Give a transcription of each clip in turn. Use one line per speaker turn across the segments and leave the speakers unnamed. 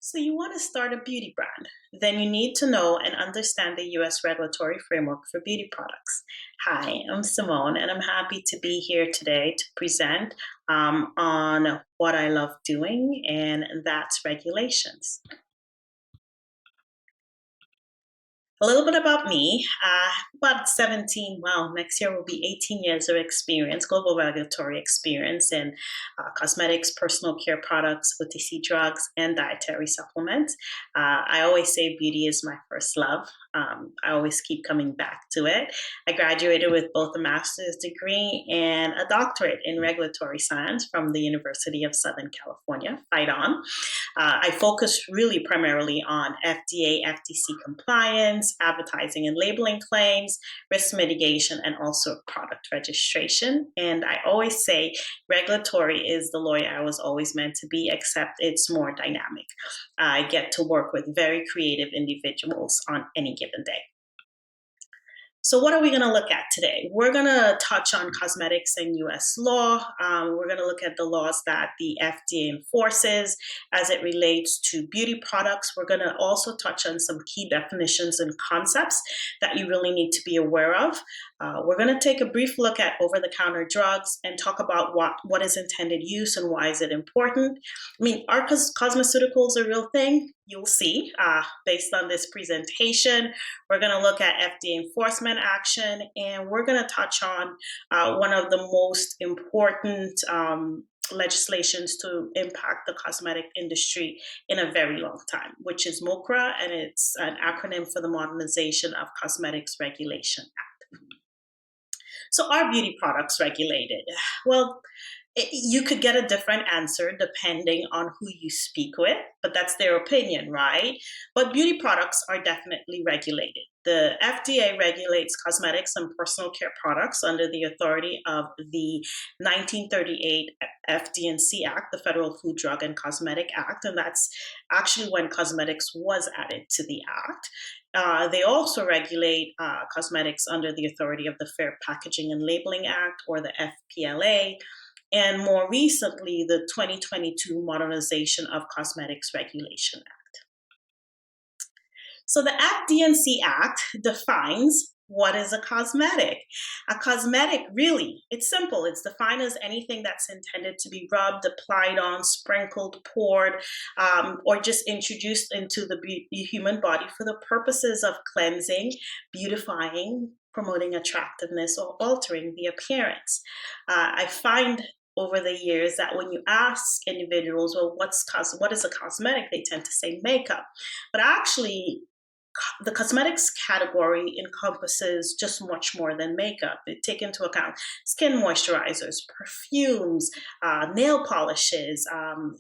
So you want to start a beauty brand, then you need to know and understand the US regulatory framework for beauty products. Hi, I'm Simone, and I'm happy to be here today to present on what I love doing, and that's regulations. A little bit about me. About 17, well, next year will be 18 years of experience, global regulatory experience in cosmetics, personal care products, OTC drugs, and dietary supplements. I always say beauty is my first love. I always keep coming back to it. I graduated with both a master's degree and a doctorate in regulatory science from the University of Southern California, Fight On. I focus really primarily on FDA, FTC compliance, advertising and labeling claims, risk mitigation, and also product registration. And I always say regulatory is the lawyer I was always meant to be, except it's more dynamic. I get to work with very creative individuals on any given day. So, what are we going to look at today? We're going to touch on cosmetics and US law. We're going to look at the laws that the FDA enforces as it relates to beauty products. We're going to also touch on some key definitions and concepts that you really need to be aware of. We're going to take a brief look at over the counter drugs and talk about what is intended use and why is it important. I mean, are cosmeceuticals a real thing? You'll see based on this presentation. We're going to look at FDA enforcement action, and we're going to touch on one of the most important legislations to impact the cosmetic industry in a very long time, which is MOCRA, and it's an acronym for the Modernization of Cosmetics Regulation Act. So are beauty products regulated? Well, you could get a different answer depending on who you speak with, but that's their opinion, right? But beauty products are definitely regulated. The FDA regulates cosmetics and personal care products under the authority of the 1938 FD&C Act, the Federal Food, Drug, and Cosmetic Act, and that's actually when cosmetics was added to the act. They also regulate cosmetics under the authority of the Fair Packaging and Labeling Act, or the FPLA, and more recently, the 2022 Modernization of Cosmetics Regulation Act. So the FD&C Act defines what is a cosmetic. A cosmetic, really, it's simple. It's defined as anything that's intended to be rubbed, applied on, sprinkled, poured, or just introduced into the human body for the purposes of cleansing, beautifying, promoting attractiveness, or altering the appearance. I find over the years that when you ask individuals, well, what is a cosmetic, they tend to say makeup. But actually, the cosmetics category encompasses just much more than makeup. It takes into account skin moisturizers, perfumes, nail polishes,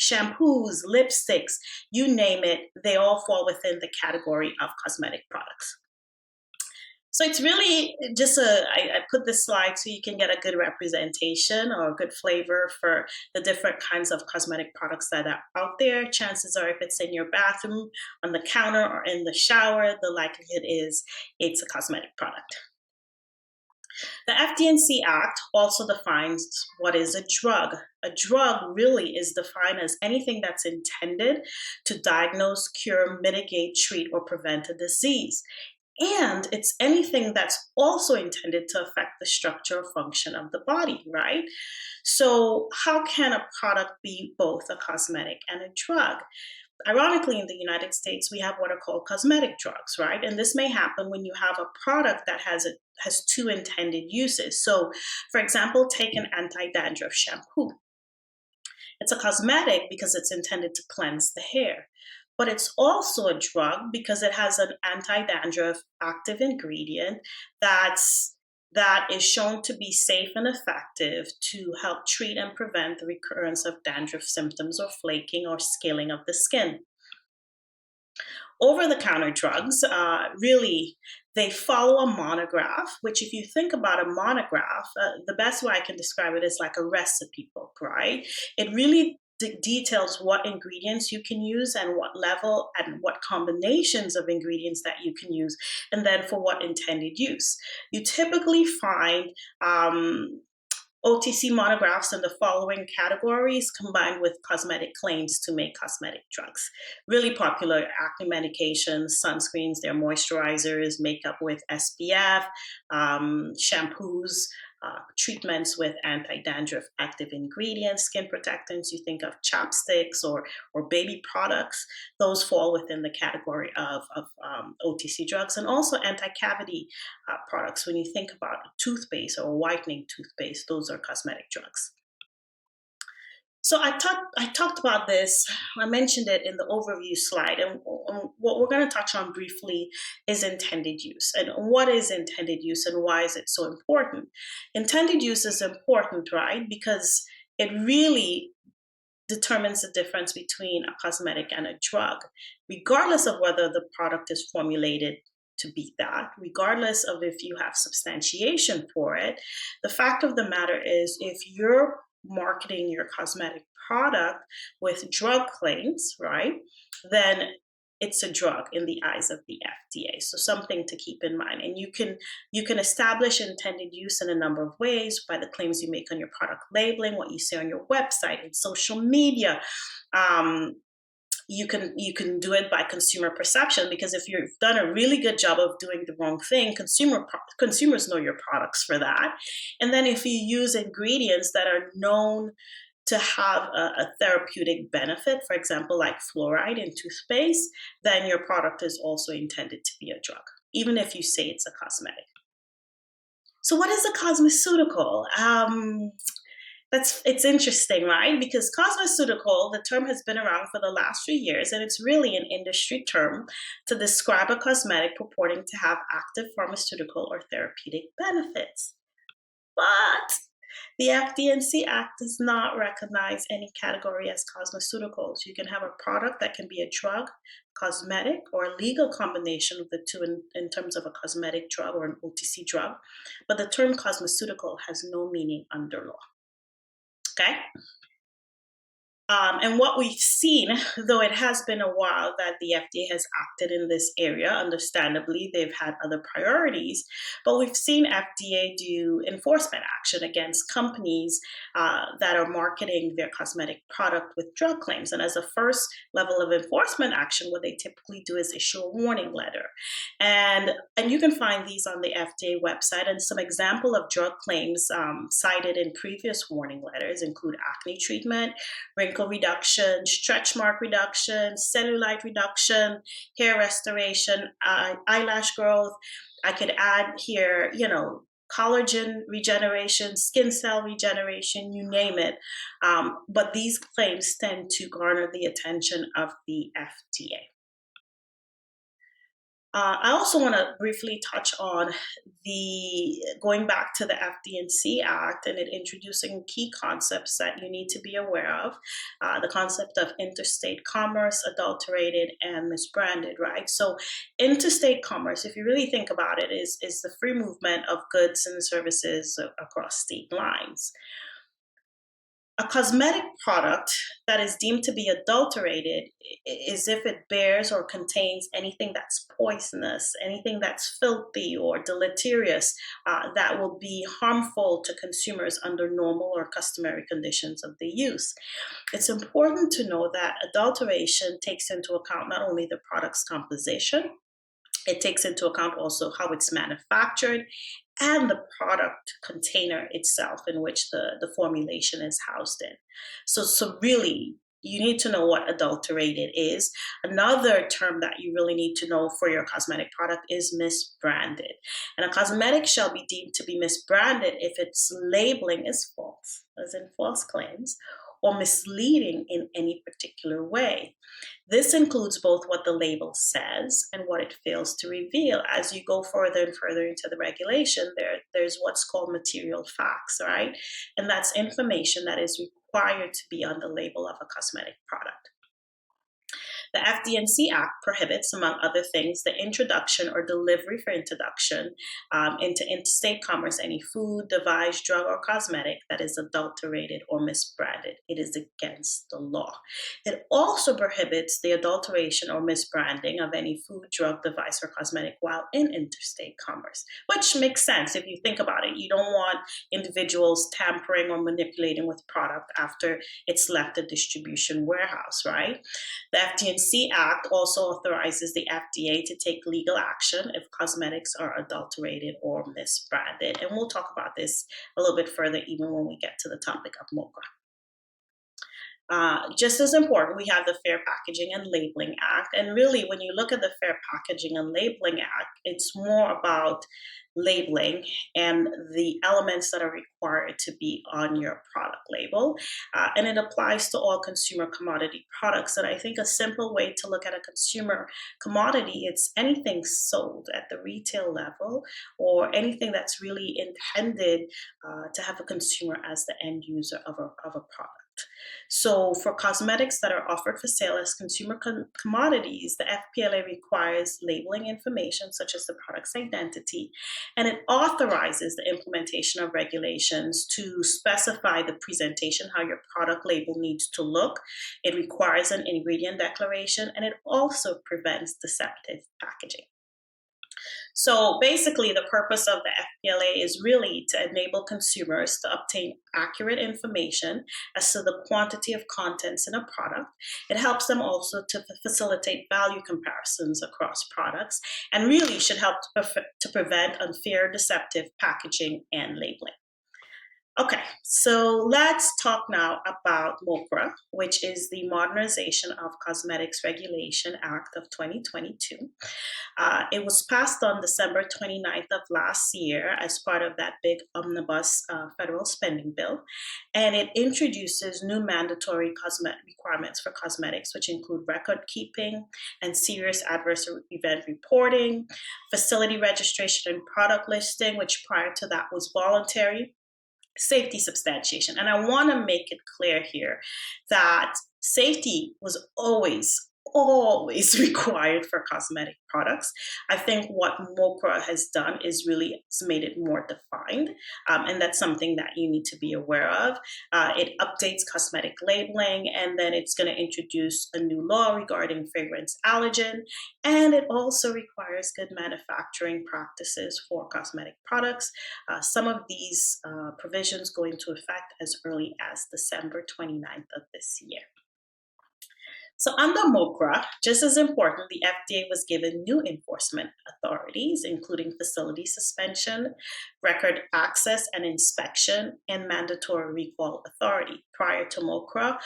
shampoos, lipsticks, you name it, they all fall within the category of cosmetic products. So it's really just I put this slide so you can get a good representation or a good flavor for the different kinds of cosmetic products that are out there. Chances are if it's in your bathroom, on the counter, or in the shower, the likelihood is it's a cosmetic product. The FD&C Act also defines what is a drug. A drug really is defined as anything that's intended to diagnose, cure, mitigate, treat, or prevent a disease. And it's anything that's also intended to affect the structure or function of the body, right? So, how can a product be both a cosmetic and a drug? Ironically, in the United States, we have what are called cosmetic drugs, right? And this may happen when you have a product that has two intended uses. So, for example, take an anti-dandruff shampoo. It's a cosmetic because it's intended to cleanse the hair, but it's also a drug because it has an anti-dandruff active ingredient that is shown to be safe and effective to help treat and prevent the recurrence of dandruff symptoms or flaking or scaling of the skin. Over-the-counter drugs, really, they follow a monograph, which if you think about a monograph, the best way I can describe it is like a recipe book, right? It really details what ingredients you can use and what level and what combinations of ingredients that you can use, and then for what intended use. You typically find OTC monographs in the following categories combined with cosmetic claims to make cosmetic drugs. Really popular: acne medications, sunscreens, their moisturizers, makeup with SPF, shampoos, treatments with anti-dandruff active ingredients, skin protectants. You think of chapsticks or baby products; those fall within the category of OTC drugs, and also anti-cavity products. When you think about toothpaste or whitening toothpaste, those are cosmetic drugs. So I talked about this. I mentioned it in the overview slide, and what we're going to touch on briefly is intended use. And what is intended use, and why is it so important? Intended use is important, right? Because it really determines the difference between a cosmetic and a drug, regardless of whether the product is formulated to be that, regardless of if you have substantiation for it. The fact of the matter is, if you're marketing your cosmetic product with drug claims, right, then it's a drug in the eyes of the FDA. So something to keep in mind. And you can establish intended use in a number of ways: by the claims you make on your product labeling, what you say on your website and social media. Um, you can do it by consumer perception, because if you've done a really good job of doing the wrong thing, consumers know your products for that. And then if you use ingredients that are known to have a therapeutic benefit, for example, like fluoride in toothpaste, then your product is also intended to be a drug, even if you say it's a cosmetic. So, what is a cosmeceutical? It's interesting, right? Because cosmeceutical, the term has been around for the last few years, and it's really an industry term to describe a cosmetic purporting to have active pharmaceutical or therapeutic benefits. But the FD&C Act does not recognize any category as cosmeceuticals. You can have a product that can be a drug, cosmetic, or a legal combination of the two in terms of a cosmetic drug or an OTC drug, but the term cosmeceutical has no meaning under law. Okay? And what we've seen, though it has been a while that the FDA has acted in this area, understandably, they've had other priorities, but we've seen FDA do enforcement action against companies that are marketing their cosmetic product with drug claims. And as a first level of enforcement action, what they typically do is issue a warning letter. And you can find these on the FDA website. And some example of drug claims cited in previous warning letters include acne treatment, wrinkle reduction, stretch mark reduction, cellulite reduction, hair restoration, eyelash growth. I could add here, collagen regeneration, skin cell regeneration, you name it. But these claims tend to garner the attention of the FDA. I also want to briefly touch on going back to the FD&C Act and it introducing key concepts that you need to be aware of. The concept of interstate commerce, adulterated, and misbranded, right? So interstate commerce, if you really think about it, is the free movement of goods and services across state lines. A cosmetic product that is deemed to be adulterated is if it bears or contains anything that's poisonous, anything that's filthy or deleterious, that will be harmful to consumers under normal or customary conditions of the use. It's important to know that adulteration takes into account not only the product's composition, it takes into account also how it's manufactured and the product container itself in which the formulation is housed in. So really, you need to know what adulterated is. Another term that you really need to know for your cosmetic product is misbranded. And a cosmetic shall be deemed to be misbranded if its labeling is false, as in false claims, or misleading in any particular way. This includes both what the label says and what it fails to reveal. As you go further and further into the regulation, there's what's called material facts, right? And that's information that is required to be on the label of a cosmetic product. The FD&C Act prohibits, among other things, the introduction or delivery for introduction into interstate commerce any food, device, drug, or cosmetic that is adulterated or misbranded. It is against the law. It also prohibits the adulteration or misbranding of any food, drug, device, or cosmetic while in interstate commerce, which makes sense if you think about it. You don't want individuals tampering or manipulating with product after it's left a distribution warehouse, right? The FD&C Act also authorizes the FDA to take legal action if cosmetics are adulterated or misbranded. And we'll talk about this a little bit further even when we get to the topic of MOCRA. Just as important, we have the Fair Packaging and Labeling Act. And really, when you look at the Fair Packaging and Labeling Act, it's more about labeling and the elements that are required to be on your product label. And it applies to all consumer commodity products. And I think a simple way to look at a consumer commodity, it's anything sold at the retail level or anything that's really intended to have a consumer as the end user of a product. So, for cosmetics that are offered for sale as consumer commodities, the FPLA requires labeling information such as the product's identity, and it authorizes the implementation of regulations to specify the presentation, how your product label needs to look. It requires an ingredient declaration, and it also prevents deceptive packaging. So basically, the purpose of the FPLA is really to enable consumers to obtain accurate information as to the quantity of contents in a product. It helps them also to facilitate value comparisons across products and really should help to prevent unfair, deceptive packaging and labeling. Okay, so let's talk now about MOCRA, which is the Modernization of Cosmetics Regulation Act of 2022. It was passed on December 29th of last year as part of that big omnibus federal spending bill, and it introduces new mandatory requirements for cosmetics, which include record keeping and serious adverse event reporting, facility registration and product listing, which prior to that was voluntary, safety substantiation. And I want to make it clear here that safety was always required for cosmetic products. I think what MOCRA has done is really made it more defined, and that's something that you need to be aware of. It updates cosmetic labeling, and then it's going to introduce a new law regarding fragrance allergen, and it also requires good manufacturing practices for cosmetic products. Some of these provisions go into effect as early as December 29th of this year. So under MOCRA, just as important, the FDA was given new enforcement authorities, including facility suspension, record access and inspection, and mandatory recall authority. Prior to MOCRA,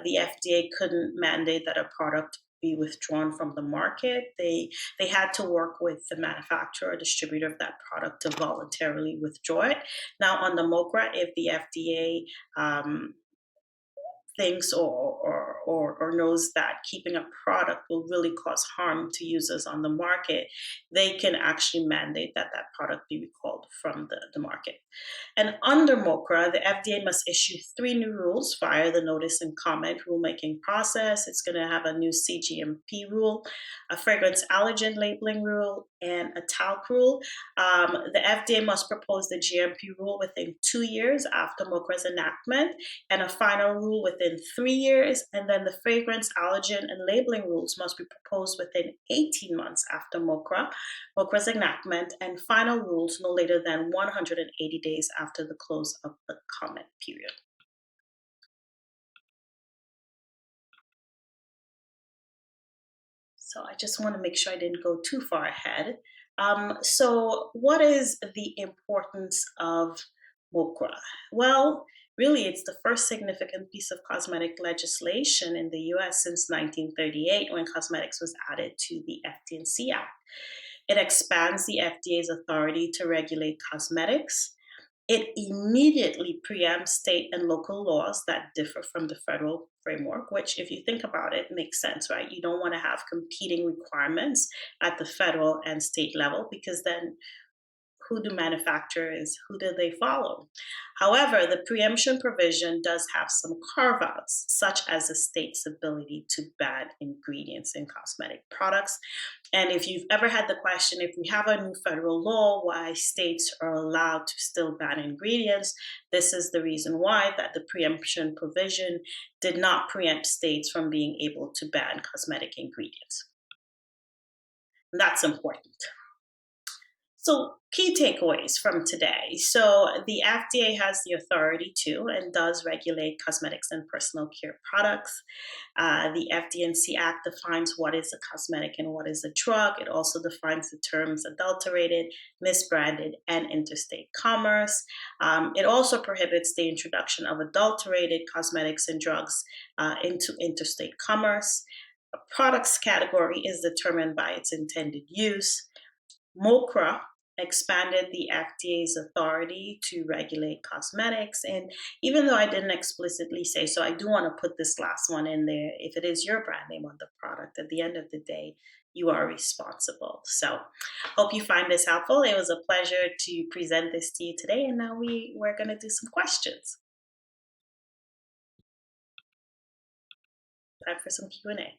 the FDA couldn't mandate that a product be withdrawn from the market. They had to work with the manufacturer or distributor of that product to voluntarily withdraw it. Now, under MOCRA, if the FDA thinks or knows that keeping a product will really cause harm to users on the market, they can actually mandate that that product be recalled from the market. And under MOCRA, the FDA must issue 3 new rules via the notice and comment rulemaking process. It's going to have a new CGMP rule, a fragrance allergen labeling rule, and a talc rule. The FDA must propose the GMP rule within 2 years after MOCRA's enactment, and a final rule within 3 years, and then the fragrance, allergen, and labeling rules must be proposed within 18 months after MOCRA's enactment, and final rules no later than 180 days after the close of the comment period. So I just want to make sure I didn't go too far ahead. So what is the importance of MOCRA? Well, really, it's the first significant piece of cosmetic legislation in the US since 1938 when cosmetics was added to the FD&C Act. It expands the FDA's authority to regulate cosmetics. It immediately preempts state and local laws that differ from the federal framework, which, if you think about it, makes sense, right? You don't want to have competing requirements at the federal and state level because then who do manufacturers, who do they follow? However, the preemption provision does have some carve outs, such as the state's ability to ban ingredients in cosmetic products. And if you've ever had the question, if we have a new federal law, why states are allowed to still ban ingredients, this is the reason why, that the preemption provision did not preempt states from being able to ban cosmetic ingredients. And that's important. So, key takeaways from today. So, the FDA has the authority to and does regulate cosmetics and personal care products. The FD&C Act defines what is a cosmetic and what is a drug. It also defines the terms adulterated, misbranded, and interstate commerce. It also prohibits the introduction of adulterated cosmetics and drugs into interstate commerce. A products category is determined by its intended use. MOCRA expanded the FDA's authority to regulate cosmetics. And even though I didn't explicitly say so, I do want to put this last one in there. If it is your brand name on the product, at the end of the day, you are responsible. So, hope you find this helpful. It was a pleasure to present this to you today. And now we're going to do some questions. Time for some Q&A.